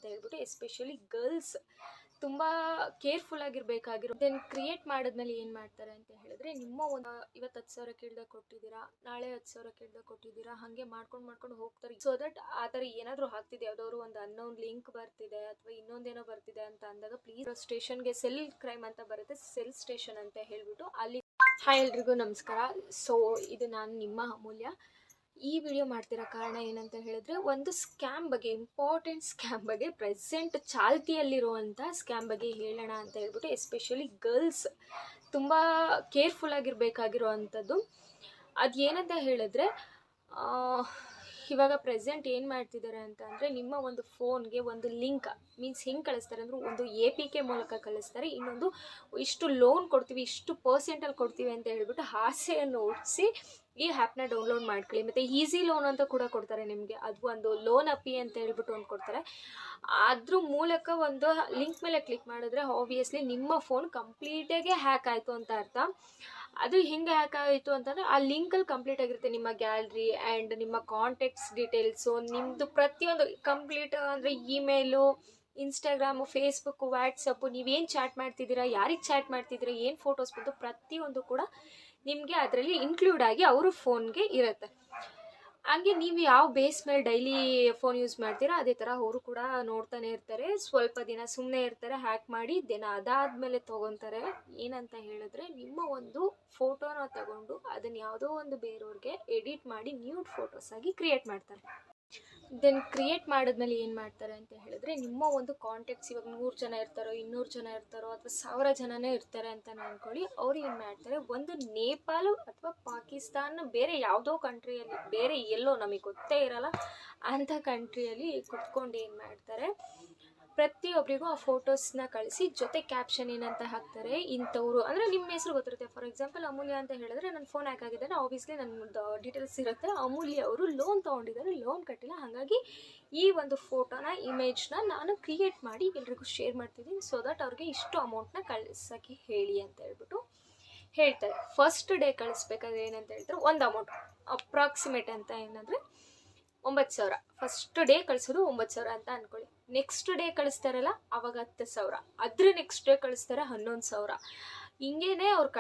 ಅಂತ ಹೇಳ್ಬಿಟ್ಟು especially girls ತುಂಬ ಕೇರ್ಫುಲ್ ಆಗಿರಬೇಕಾಗಿರೋ ದೆನ್ ಕ್ರಿಯೇಟ್ ಮಾಡಿದ್ಮೇಲೆ ಏನು ಮಾಡ್ತಾರೆ ಅಂತ ಹೇಳಿದ್ರೆ ನಿಮ್ಮ ಒಂದು ಇವತ್ತು 10,000 ಕೇಳ್ದಾಗ ಕೊಟ್ಟಿದ್ದೀರಾ, ನಾಳೆ 10,000 ಕೇಳ್ದಾಗ ಕೊಟ್ಟಿದ್ದೀರಾ, ಹಾಗೆ ಮಾಡ್ಕೊಂಡು ಹೋಗ್ತಾರೆ. ಸೊ ದಟ್ ಆ ಥರ ಏನಾದರೂ ಆಗ್ತಿದೆ, ಯಾವುದಾದ್ರು ಒಂದು ಅನ್ನೋನ್ ಲಿಂಕ್ ಬರ್ತಿದೆ ಅಥವಾ ಇನ್ನೊಂದೇನೋ ಬರ್ತಿದೆ ಅಂತ ಅಂದಾಗ ಪ್ಲೀಸ್ ಸ್ಟೇಷನ್ಗೆ ಸೆಲ್ ಕ್ರೈಮ್ ಅಂತ ಬರುತ್ತೆ, ಸೆಲ್ ಸ್ಟೇಷನ್ ಅಂತ ಹೇಳ್ಬಿಟ್ಟು ಅಲ್ಲಿ. ಹಾಯ್ ಎಲ್ರಿಗೂ ನಮಸ್ಕಾರ. ಸೊ ಇದು ನಾನು ನಿಮ್ಮ ಅಮೂಲ್ಯ. ಈ ವಿಡಿಯೋ ಮಾಡ್ತಿರೋ ಕಾರಣ ಏನಂತ ಹೇಳಿದ್ರೆ ಒಂದು ಸ್ಕ್ಯಾಮ್ ಬಗ್ಗೆ, ಇಂಪಾರ್ಟೆಂಟ್ ಸ್ಕ್ಯಾಮ್ ಬಗ್ಗೆ, ಪ್ರೆಸೆಂಟ್ ಚಾಲ್ತಿಯಲ್ಲಿರುವಂಥ ಸ್ಕ್ಯಾಮ್ ಬಗ್ಗೆ ಹೇಳೋಣ ಅಂತ ಹೇಳ್ಬಿಟ್ಟು ಎಸ್ಪೆಷಲಿ ಗರ್ಲ್ಸ್ ತುಂಬ ಕೇರ್ಫುಲ್ ಆಗಿರಬೇಕಾಗಿರೋ ಅಂಥದ್ದು. ಅದು ಏನಂತ ಹೇಳಿದ್ರೆ ಇವಾಗ ಪ್ರೆಸೆಂಟ್ ಏನು ಮಾಡ್ತಿದ್ದಾರೆ ಅಂತ ಅಂದರೆ ನಿಮ್ಮ ಒಂದು ಫೋನ್ಗೆ ಒಂದು ಲಿಂಕ್ ಮೀನ್ಸ್ ಹೆಂಗೆ ಕಳಿಸ್ತಾರೆ ಅಂದರೆ ಒಂದು APK ಮೂಲಕ ಕಳಿಸ್ತಾರೆ, ಇನ್ನೊಂದು ಇಷ್ಟು ಲೋನ್ ಕೊಡ್ತೀವಿ, ಇಷ್ಟು ಪರ್ಸೆಂಟಲ್ಲಿ ಕೊಡ್ತೀವಿ ಅಂತ ಹೇಳ್ಬಿಟ್ಟು ಆಸೆಯನ್ನು ಹುಟ್ಟಿಸಿ ಈ ಆ್ಯಪ್ನ ಡೌನ್ಲೋಡ್ ಮಾಡ್ಕೊಳ್ಳಿ. ಮತ್ತು ಈಸಿ ಲೋನ್ ಅಂತ ಕೂಡ ಕೊಡ್ತಾರೆ ನಿಮಗೆ, ಅದು ಒಂದು ಲೋನ್ ಅಪ್ಪಿ ಅಂತ ಹೇಳ್ಬಿಟ್ಟು ಒಂದು ಕೊಡ್ತಾರೆ. ಅದ್ರ ಮೂಲಕ ಒಂದು ಲಿಂಕ್ ಮೇಲೆ ಕ್ಲಿಕ್ ಮಾಡಿದ್ರೆ ಆಬ್ವಿಯಸ್ಲಿ ನಿಮ್ಮ ಫೋನ್ ಕಂಪ್ಲೀಟಾಗೆ ಹ್ಯಾಕ್ ಆಯಿತು ಅಂತ ಅರ್ಥ. ಅದು ಹೆಂಗೆ ಹ್ಯಾಕ್ ಆಯಿತು ಅಂತಂದರೆ ಆ ಲಿಂಕಲ್ಲಿ ಕಂಪ್ಲೀಟ್ ಆಗಿರುತ್ತೆ ನಿಮ್ಮ ಗ್ಯಾಲರಿ ಆ್ಯಂಡ್ ನಿಮ್ಮ ಕಾಂಟ್ಯಾಕ್ಟ್ಸ್ ಡೀಟೇಲ್ಸು, ನಿಮ್ಮದು ಪ್ರತಿಯೊಂದು ಕಂಪ್ಲೀಟ್ ಅಂದರೆ ಇಮೇಲು, ಇನ್ಸ್ಟಾಗ್ರಾಮು, ಫೇಸ್ಬುಕ್ಕು, ವಾಟ್ಸಪ್ಪು, ನೀವೇನು ಚಾಟ್ ಮಾಡ್ತಿದ್ದೀರಾ, ಯಾರಿಗೆ ಚಾಟ್ ಮಾಡ್ತಿದ್ದೀರಾ, ಏನು ಫೋಟೋಸ್ ಬಂದು ಪ್ರತಿಯೊಂದು ಕೂಡ ನಿಮಗೆ ಅದರಲ್ಲಿ ಇನ್ಕ್ಲೂಡ್ ಆಗಿ ಅವರು ಫೋನ್ಗೆ ಇರುತ್ತೆ. ಹಾಗೆ ನೀವು ಯಾವ ಬೇಸ್ ಮೇಲೆ ಡೈಲಿ ಫೋನ್ ಯೂಸ್ ಮಾಡ್ತೀರಾ ಅದೇ ಥರ ಅವರು ಕೂಡ ನೋಡ್ತಾನೆ ಇರ್ತಾರೆ. ಸ್ವಲ್ಪ ದಿನ ಸುಮ್ಮನೆ ಇರ್ತಾರೆ, ಹ್ಯಾಕ್ ಮಾಡಿ ದಿನ ಅದಾದಮೇಲೆ ತೊಗೊತಾರೆ. ಏನಂತ ಹೇಳಿದ್ರೆ ನಿಮ್ಮ ಒಂದು ಫೋಟೋನ ತಗೊಂಡು ಅದನ್ನು ಯಾವುದೋ ಒಂದು ಬೇರೆಯವ್ರಿಗೆ ಎಡಿಟ್ ಮಾಡಿ ನ್ಯೂಡ್ ಫೋಟೋಸ್ ಆಗಿ ಕ್ರಿಯೇಟ್ ಮಾಡ್ತಾರೆ. ದೆನ್ ಕ್ರಿಯೇಟ್ ಮಾಡಿದ್ಮೇಲೆ ಏನು ಮಾಡ್ತಾರೆ ಅಂತ ಹೇಳಿದ್ರೆ ನಿಮ್ಮ ಒಂದು ಕಾಂಟ್ಯಾಕ್ಟ್ಸ್, ಇವಾಗ 100 ಜನ ಇರ್ತಾರೋ, 200 ಜನ ಇರ್ತಾರೋ, ಅಥವಾ 1000 ಜನನೇ ಇರ್ತಾರೆ ಅಂತ ಅಂದ್ಕೊಳ್ಳಿ. ಅವ್ರು ಏನು ಮಾಡ್ತಾರೆ, ಒಂದು ನೇಪಾಳ ಅಥವಾ ಪಾಕಿಸ್ತಾನ, ಬೇರೆ ಯಾವುದೋ ಕಂಟ್ರಿಯಲ್ಲಿ, ಬೇರೆ ಎಲ್ಲೋ ನಮಗೆ ಗೊತ್ತೇ ಇರಲ್ಲ ಅಂಥ ಕಂಟ್ರಿಯಲ್ಲಿ ಕುತ್ಕೊಂಡು ಏನು ಮಾಡ್ತಾರೆ, ಪ್ರತಿಯೊಬ್ಬರಿಗೂ ಆ ಫೋಟೋಸ್ನ ಕಳಿಸಿ ಜೊತೆ ಕ್ಯಾಪ್ಷನ್ ಏನಂತ ಹಾಕ್ತಾರೆ, ಇಂಥವ್ರು ಅಂದರೆ ನಿಮ್ಮ ಹೆಸರು ಗೊತ್ತಿರುತ್ತೆ. ಫಾರ್ ಎಕ್ಸಾಂಪಲ್ ಅಮೂಲ್ಯ ಅಂತ ಹೇಳಿದ್ರೆ ನನ್ನ ಫೋನ್ ಹ್ಯಾಕ್ ಆಗಿದೆ, ಆಬ್ವಿಯಸ್ಲಿ ನನ್ನ ಡೀಟೇಲ್ಸ್ ಇರುತ್ತೆ. ಅಮೂಲ್ಯ ಅವರು ಲೋನ್ ತೊಗೊಂಡಿದ್ದಾರೆ, ಲೋನ್ ಕಟ್ಟಿಲ್ಲ, ಹಾಗಾಗಿ ಈ ಒಂದು ಫೋಟೋನ, ಇಮೇಜ್ನ ನಾನು ಕ್ರಿಯೇಟ್ ಮಾಡಿ ಎಲ್ರಿಗೂ ಶೇರ್ ಮಾಡ್ತಿದ್ದೀನಿ. ಸೊ ದಟ್ ಅವ್ರಿಗೆ ಇಷ್ಟು ಅಮೌಂಟ್ನ ಕಳಿಸೋಕ್ಕೆ ಹೇಳಿ ಅಂತ ಹೇಳ್ಬಿಟ್ಟು ಹೇಳ್ತಾರೆ. ಫಸ್ಟ್ ಡೇ ಕಳಿಸ್ಬೇಕಾದ್ರೆ ಏನಂತ ಹೇಳಿದ್ರೆ ಒಂದು ಅಮೌಂಟ್ ಅಪ್ರಾಕ್ಸಿಮೇಟ್ ಅಂತ ಏನಂದರೆ 9,000. ಫಸ್ಟ್ ಡೇ ಕಳಿಸೋದು 9,000 ಅಂತ ಅಂದ್ಕೊಳ್ಳಿ. ನೆಕ್ಸ್ಟ್ ಡೇ ಕಳಿಸ್ತಾರಲ್ಲ ಅವಾಗ 10,000, ಅದ್ರ ನೆಕ್ಸ್ಟ್ ಡೇ ಕಳಿಸ್ತಾರೆ 11,000. ಹಿಂಗೇನೆ ಅವ್ರು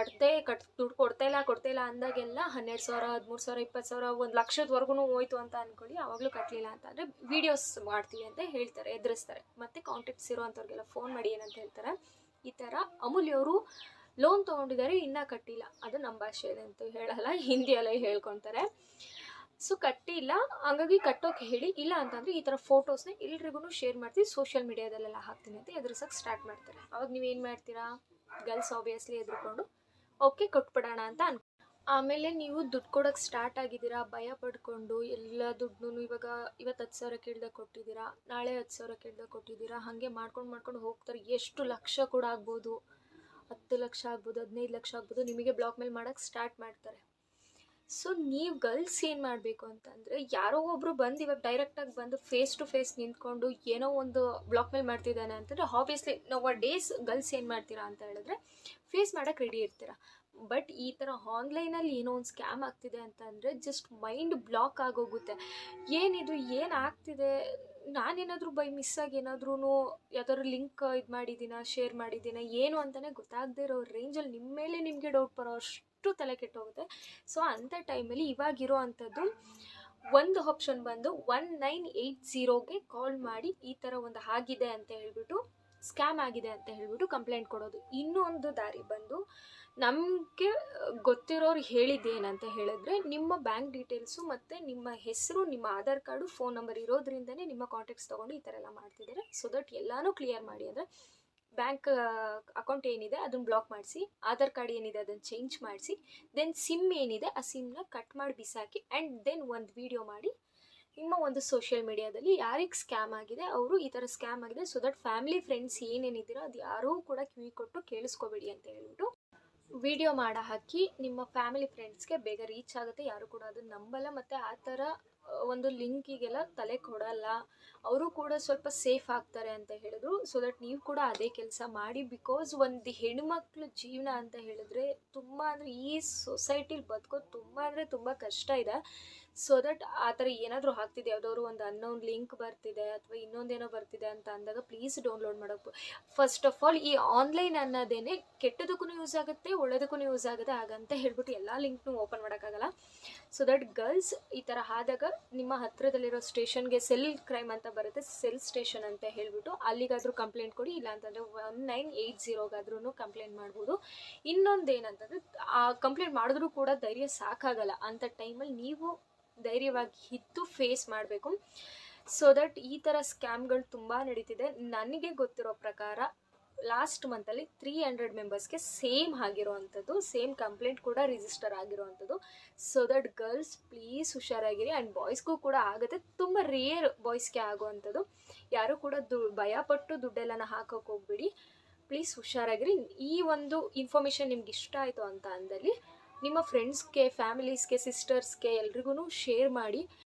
ದುಡ್ಡು ಕೊಡ್ತಾ ಇಲ್ಲ ಅಂದಾಗೆಲ್ಲ 12,000, 13,000, 20,000, 1,00,000ವರೆಗೂ ಹೋಯ್ತು ಅಂತ ಅಂದ್ಕೊಳ್ಳಿ. ಆವಾಗಲೂ ಕಟ್ಟಲಿಲ್ಲ ಅಂತ ಅಂದರೆ ವೀಡಿಯೋಸ್ ಮಾಡ್ತೀವಿ ಅಂತ ಹೇಳ್ತಾರೆ, ಎದುರಿಸ್ತಾರೆ. ಮತ್ತು ಕಾಂಟ್ಯಾಕ್ಟ್ಸ್ ಇರೋವಂಥವ್ರಿಗೆಲ್ಲ ಫೋನ್ ಮಾಡಿ ಏನಂತ ಹೇಳ್ತಾರೆ, ಈ ಥರ ಅಮೂಲ್ಯವರು ಲೋನ್ ತೊಗೊಂಡಿದ್ದಾರೆ, ಇನ್ನೂ ಕಟ್ಟಿಲ್ಲ. ಅದು ನಮ್ಮ ಭಾಷೆಯಲ್ಲಿ ಅಂತೂ ಹೇಳಲ್ಲ, ಹಿಂದಿಯಲ್ಲೇ ಹೇಳ್ಕೊತಾರೆ. ಸೊ ಕಟ್ಟಿಲ್ಲ, ಹಾಗಾಗಿ ಕಟ್ಟೋಕೆ ಹೇಳಿ, ಇಲ್ಲ ಅಂತಂದರೆ ಈ ಥರ ಫೋಟೋಸ್ನ ಎಲ್ರಿಗೂ ಶೇರ್ ಮಾಡ್ತೀವಿ, ಸೋಷಿಯಲ್ ಮೀಡಿಯಾದಲ್ಲೆಲ್ಲ ಹಾಕ್ತೀನಿ ಅಂತ ಎದುರಿಸೋಕೆ ಸ್ಟಾರ್ಟ್ ಮಾಡ್ತಾರೆ. ಅವಾಗ ನೀವೇನು ಮಾಡ್ತೀರಾ, ಗರ್ಲ್ಸ್ ಆಬ್ವಿಯಸ್ಲಿ ಎದುರುಕೊಂಡು ಓಕೆ ಕೊಟ್ಬಿಡೋಣ ಅಂತ ಆಮೇಲೆ ನೀವು ದುಡ್ಡು ಕೊಡೋಕ್ಕೆ ಸ್ಟಾರ್ಟ್ ಆಗಿದ್ದೀರಾ, ಭಯ ಪಡ್ಕೊಂಡು ಎಲ್ಲ ದುಡ್ಡನ್ನು ಇವತ್ತು 10,000 ಕೇಳ್ದಾಗ ಕೊಟ್ಟಿದ್ದೀರಾ, ನಾಳೆ 10,000 ಕೇಳ್ದಾಗ ಕೊಟ್ಟಿದ್ದೀರಾ, ಹಾಗೆ ಮಾಡ್ಕೊಂಡು ಹೋಗ್ತಾರೆ. ಎಷ್ಟು ಲಕ್ಷ ಕೂಡ ಆಗ್ಬೋದು, 10 ಲಕ್ಷ ಆಗ್ಬೋದು, 15 ಲಕ್ಷ ಆಗ್ಬೋದು, ನಿಮಗೆ ಬ್ಲಾಕ್ ಮೇಲ್ ಮಾಡೋಕ್ಕೆ ಸ್ಟಾರ್ಟ್ ಮಾಡ್ತಾರೆ. ಸೊ ನೀವು ಗರ್ಲ್ಸ್ ಏನು ಮಾಡಬೇಕು ಅಂತಂದರೆ, ಯಾರೋ ಒಬ್ಬರು ಬಂದು ಇವಾಗ ಡೈರೆಕ್ಟಾಗಿ ಬಂದು ಫೇಸ್ ಟು ಫೇಸ್ ನಿಂತ್ಕೊಂಡು ಏನೋ ಒಂದು ಬ್ಲಾಕ್ ಮೇಲ್ ಮಾಡ್ತಿದ್ದಾನೆ ಅಂತಂದರೆ ಆಬ್ವಿಯಸ್ಲಿ ನಾವು ಡೇಸ್ ಗರ್ಲ್ಸ್ ಏನು ಮಾಡ್ತೀರಾ ಅಂತ ಹೇಳಿದ್ರೆ ಫೇಸ್ ಮಾಡೋಕ್ಕೆ ರೆಡಿ ಇರ್ತೀರಾ. ಬಟ್ ಈ ಥರ ಆನ್ಲೈನಲ್ಲಿ ಏನೋ ಒಂದು ಸ್ಕ್ಯಾಮ್ ಆಗ್ತಿದೆ ಅಂತ ಅಂದರೆ ಜಸ್ಟ್ ಮೈಂಡ್ ಬ್ಲಾಕ್ ಆಗೋಗುತ್ತೆ. ಏನಿದು, ಏನು ಆಗ್ತಿದೆ, ನಾನೇನಾದರೂ ಬೈ ಮಿಸ್ಸಾಗಿ ಏನಾದ್ರೂ ಯಾವ್ದಾದ್ರು ಲಿಂಕ್ ಇದು ಮಾಡಿದ್ದೀನ, ಶೇರ್ ಮಾಡಿದ್ದೀನ, ಏನು ಅಂತಲೇ ಗೊತ್ತಾಗದೇ ಇರೋ ರೇಂಜಲ್ಲಿ ನಿಮ್ಮ ಮೇಲೆ ನಿಮಗೆ ಡೌಟ್ ಬರೋ ಅಷ್ಟು ತಲೆ ಕೆಟ್ಟೋಗುತ್ತೆ. ಸೊ ಅಂಥ ಟೈಮಲ್ಲಿ ಇವಾಗಿರೋ ಅಂಥದ್ದು ಒಂದು ಆಪ್ಷನ್ ಬಂದು 1980ಗೆ ಕಾಲ್ ಮಾಡಿ ಈ ಥರ ಒಂದು ಆಗಿದೆ ಅಂತ ಹೇಳ್ಬಿಟ್ಟು, ಸ್ಕ್ಯಾಮ್ ಆಗಿದೆ ಅಂತ ಹೇಳ್ಬಿಟ್ಟು ಕಂಪ್ಲೇಂಟ್ ಕೊಡೋದು. ಇನ್ನೊಂದು ದಾರಿ ಬಂದು ನಮಗೆ ಗೊತ್ತಿರೋರು ಹೇಳಿದ್ದೇನಂತ ಹೇಳಿದ್ರೆ, ನಿಮ್ಮ ಬ್ಯಾಂಕ್ ಡೀಟೇಲ್ಸು ಮತ್ತು ನಿಮ್ಮ ಹೆಸರು, ನಿಮ್ಮ ಆಧಾರ್ ಕಾರ್ಡು, ಫೋನ್ ನಂಬರ್ ಇರೋದ್ರಿಂದನೇ ನಿಮ್ಮ ಕಾಂಟ್ಯಾಕ್ಟ್ಸ್ ತೊಗೊಂಡು ಈ ಥರ ಎಲ್ಲ ಮಾಡ್ತಿದ್ದಾರೆ. ಸೊ ದಟ್ ಎಲ್ಲನೂ ಕ್ಲಿಯರ್ ಮಾಡಿ, ಅಂದರೆ ಬ್ಯಾಂಕ್ ಅಕೌಂಟ್ ಏನಿದೆ ಅದನ್ನು ಬ್ಲಾಕ್ ಮಾಡಿಸಿ, ಆಧಾರ್ ಕಾರ್ಡ್ ಏನಿದೆ ಅದನ್ನು ಚೇಂಜ್ ಮಾಡಿಸಿ, ದೆನ್ ಸಿಮ್ ಏನಿದೆ ಆ ಸಿಮ್ನ ಕಟ್ ಮಾಡಿ ಬಿಸಾಕಿ, ಆ್ಯಂಡ್ ದೆನ್ ಒಂದು ವಿಡಿಯೋ ಮಾಡಿ ನಿಮ್ಮ ಒಂದು ಸೋಷಿಯಲ್ ಮೀಡಿಯಾದಲ್ಲಿ ಯಾರಿಗೆ ಸ್ಕ್ಯಾಮ್ ಆಗಿದೆ, ಅವರು ಈ ಥರ ಸ್ಕ್ಯಾಮ್ ಆಗಿದೆ, ಸೊ ದಟ್ ಫ್ಯಾಮಿಲಿ ಫ್ರೆಂಡ್ಸ್ ಏನೇನಿದ್ದೀರೋ ಅದು ಯಾರೂ ಕೂಡ ಕಿವಿ ಕೊಟ್ಟು ಕೇಳಿಸ್ಕೋಬೇಡಿ ಅಂತ ಹೇಳ್ಬಿಟ್ಟು ವಿಡಿಯೋ ಮಾಡಿ ಹಾಕಿ ನಿಮ್ಮ ಫ್ಯಾಮಿಲಿ ಫ್ರೆಂಡ್ಸ್ಗೆ ಬೇಗ ರೀಚ್ ಆಗುತ್ತೆ. ಯಾರು ಕೂಡ ಅದನ್ನು ನಂಬಲ್ಲ. ಮತ್ತು ಆ ಥರ ಒಂದು ಲಿಂಕಿಗೆಲ್ಲ ತಲೆ ಕೊಡಲ್ಲ, ಅವರು ಕೂಡ ಸ್ವಲ್ಪ ಸೇಫ್ ಆಗ್ತಾರೆ ಅಂತ ಹೇಳಿದ್ರು. ಸೊ ದಟ್ ನೀವು ಕೂಡ ಅದೇ ಕೆಲಸ ಮಾಡಿ. ಬಿಕಾಸ್ ಒಂದು ಹೆಣ್ಮಕ್ಳು ಜೀವನ ಅಂತ ಹೇಳಿದ್ರೆ ತುಂಬ ಅಂದರೆ ಈ ಸೊಸೈಟಿಲಿ ಬದುಕೋದು ತುಂಬ ಅಂದರೆ ತುಂಬ ಕಷ್ಟ ಇದೆ. ಸೊ ದಟ್ ಆ ಥರ ಏನಾದರೂ ಆಗ್ತಿದೆ, ಯಾವುದಾದ್ರು ಒಂದು ಅನ್ನೋನ್ ಲಿಂಕ್ ಬರ್ತಿದೆ ಅಥವಾ ಇನ್ನೊಂದೇನೋ ಬರ್ತಿದೆ ಅಂತ ಅಂದಾಗ ಪ್ಲೀಸ್ ಡೌನ್ಲೋಡ್ ಮಾಡೋಕ್ಕೆ. ಫಸ್ಟ್ ಆಫ್ ಆಲ್ ಈ ಆನ್ಲೈನ್ ಅನ್ನೋದೇನೆ ಕೆಟ್ಟದಕ್ಕೂ ಯೂಸ್ ಆಗುತ್ತೆ, ಒಳ್ಳೆದಕ್ಕೂ ಯೂಸ್ ಆಗುತ್ತೆ. ಹಾಗಂತ ಹೇಳ್ಬಿಟ್ಟು ಎಲ್ಲ ಲಿಂಕ್ನು ಓಪನ್ ಮಾಡೋಕ್ಕಾಗಲ್ಲ. ಸೊ ದಟ್ ಗರ್ಲ್ಸ್ ಈ ಥರ ಆದಾಗ ನಿಮ್ಮ ಹತ್ತಿರದಲ್ಲಿರೋ ಸ್ಟೇಷನ್ಗೆ ಸೆಲ್ ಕ್ರೈಮ್ ಅಂತ ಬರುತ್ತೆ, ಸೆಲ್ ಸ್ಟೇಷನ್ ಅಂತ ಹೇಳ್ಬಿಟ್ಟು ಅಲ್ಲಿಗಾದರೂ ಕಂಪ್ಲೇಂಟ್ ಕೊಡಿ. ಇಲ್ಲ ಅಂತಂದರೆ 1980ಗಾದ್ರೂ ಕಂಪ್ಲೇಂಟ್ ಮಾಡ್ಬೋದು. ಇನ್ನೊಂದೇನಂತಂದರೆ ಆ ಕಂಪ್ಲೇಂಟ್ ಮಾಡಿದ್ರೂ ಕೂಡ ಧೈರ್ಯ ಸಾಕಾಗಲ್ಲ. ಅಂಥ ಟೈಮಲ್ಲಿ ನೀವು ಧೈರ್ಯವಾಗಿ ಇದ್ದು ಫೇಸ್ ಮಾಡಬೇಕು. ಸೊ ದಟ್ ಈ ಥರ ಸ್ಕ್ಯಾಮ್ಗಳು ತುಂಬ ನಡೀತಿದೆ. ನನಗೆ ಗೊತ್ತಿರೋ ಪ್ರಕಾರ ಲಾಸ್ಟ್ ಮಂತಲ್ಲಿ 300 ಮೆಂಬರ್ಸ್ಗೆ ಸೇಮ್ ಆಗಿರೋವಂಥದ್ದು, ಸೇಮ್ ಕಂಪ್ಲೇಂಟ್ ಕೂಡ ರಿಜಿಸ್ಟರ್ ಆಗಿರೋವಂಥದ್ದು. ಸೊ ದಟ್ ಗರ್ಲ್ಸ್ ಪ್ಲೀಸ್ ಹುಷಾರಾಗಿರಿ. ಆ್ಯಂಡ್ ಬಾಯ್ಸ್ಗೂ ಕೂಡ ಆಗುತ್ತೆ, ತುಂಬ ರೇರ್ ಬಾಯ್ಸ್ಗೆ ಆಗೋವಂಥದ್ದು. ಯಾರೂ ಕೂಡ ಭಯಪಟ್ಟು ದುಡ್ಡೆಲ್ಲನ ಹಾಕೋಕೆ ಹೋಗ್ಬಿಡಿ. ಪ್ಲೀಸ್ ಹುಷಾರಾಗಿರಿ. ಈ ಒಂದು ಇನ್ಫಾರ್ಮೇಷನ್ ನಿಮ್ಗೆ ಇಷ್ಟ ಆಯಿತು ಅಂತ ಅಂದಲ್ಲಿ ನಿಮ್ಮ ಫ್ರೆಂಡ್ಸ್ಗೆ, ಫ್ಯಾಮಿಲೀಸ್ಗೆ, ಸಿಸ್ಟರ್ಸ್ಗೆ ಎಲ್ರಿಗೂ ಶೇರ್ ಮಾಡಿ.